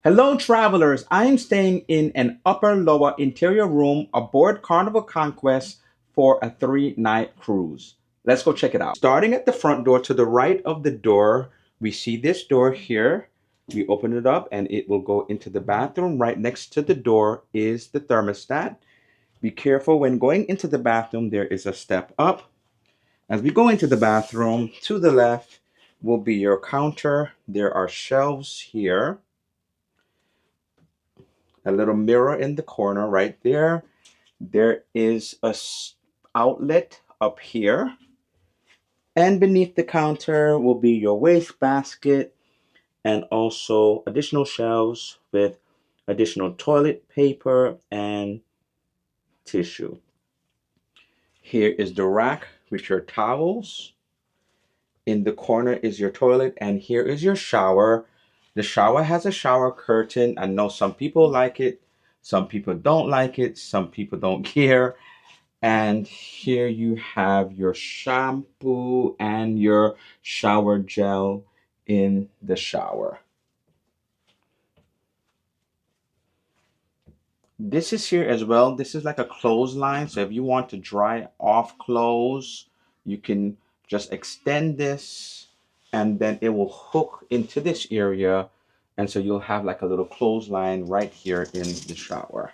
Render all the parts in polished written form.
Hello, travelers. I am staying in an upper lower interior room aboard Carnival Conquest for a 3-night cruise. Let's go check it out. Starting at the front door, to the right of the door, we see this door here. We open it up and it will go into the bathroom. Right next to the door is the thermostat. Be careful when going into the bathroom, there is a step up. As we go into the bathroom, to the left will be your counter. There are shelves here, a little mirror in the corner right there. There is a outlet up here. And beneath the counter will be your waste basket and also additional shelves with additional toilet paper and tissue. Here is the rack with your towels. In the corner is your toilet, and here is your shower. The shower has a shower curtain. I know some people like it, some people don't like it, some people don't care. And here you have your shampoo and your shower gel in the shower. This is here as well. This is like a clothesline. So if you want to dry off clothes, you can just extend this and then it will hook into this area. And so you'll have like a little clothesline right here in the shower.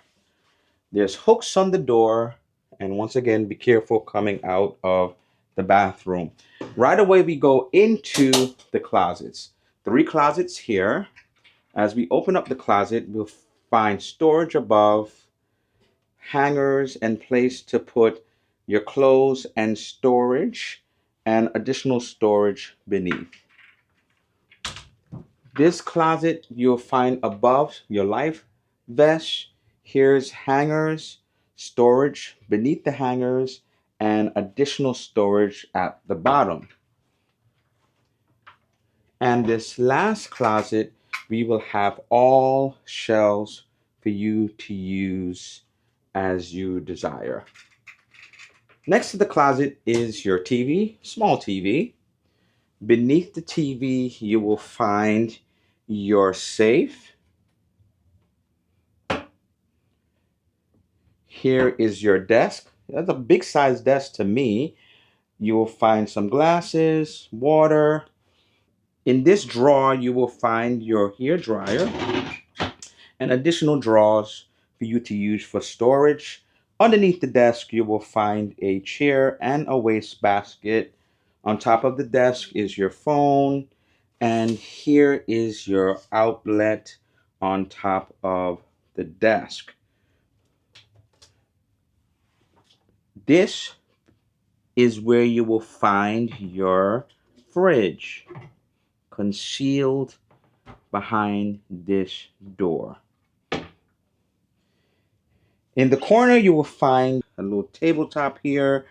There's hooks on the door. And once again, be careful coming out of the bathroom. Right away, we go into the closets. 3 closets here. As we open up the closet, we'll find storage above, hangers and place to put your clothes and storage, and additional storage beneath. This closet you'll find above your life vest. Here's hangers, storage beneath the hangers, and additional storage at the bottom. And this last closet, we will have all shelves for you to use as you desire. Next to the closet is your TV, small TV. Beneath the TV, you will find your safe. Here is your desk. That's a big size desk to me. You will find some glasses, water. In this drawer, you will find your hair dryer and additional drawers for you to use for storage. Underneath the desk, you will find a chair and a waste basket. On top of the desk is your phone, and here is your outlet on top of the desk. This is where you will find your fridge, concealed behind this door. In the corner, you will find a little tabletop here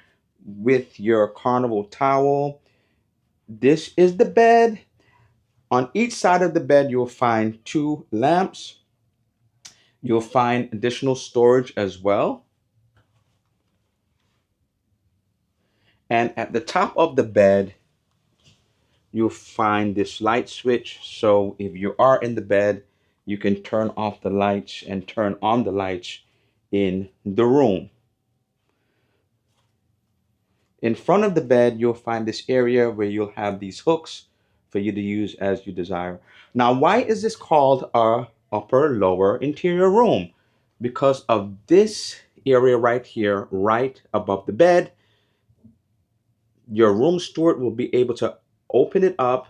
with your carnival towel. This is the bed. On each side of the bed, you'll find 2 lamps. You'll find additional storage as well. And at the top of the bed, you'll find this light switch. So if you are in the bed, you can turn off the lights and turn on the lights in the room. In front of the bed, you'll find this area where you'll have these hooks for you to use as you desire. Now, why is this called a upper lower interior room? Because of this area right here, right above the bed. Your room steward will be able to open it up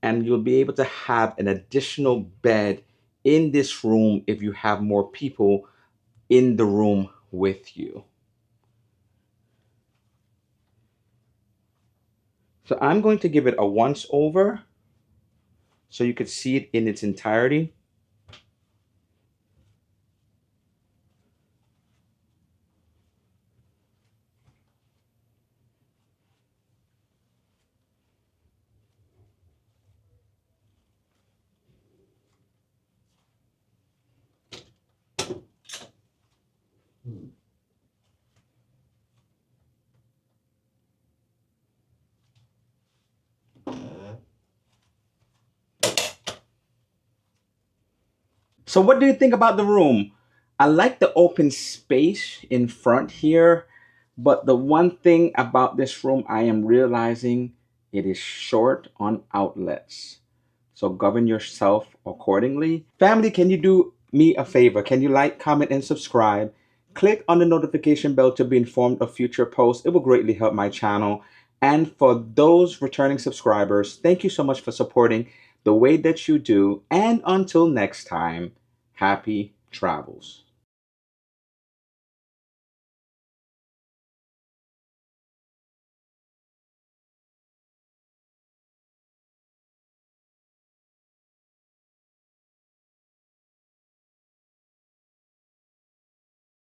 and you'll be able to have an additional bed in this room if you have more people in the room with you. So I'm going to give it a once over so you could see it in its entirety. So, what do you think about the room? I like the open space in front here, but the one thing about this room I am realizing it is short on outlets. So, govern yourself accordingly. Family, can you do me a favor? Can you like, comment, and subscribe? Click on the notification bell to be informed of future posts. It will greatly help my channel. And for those returning subscribers, thank you so much for supporting the way that you do. And until next time, happy travels.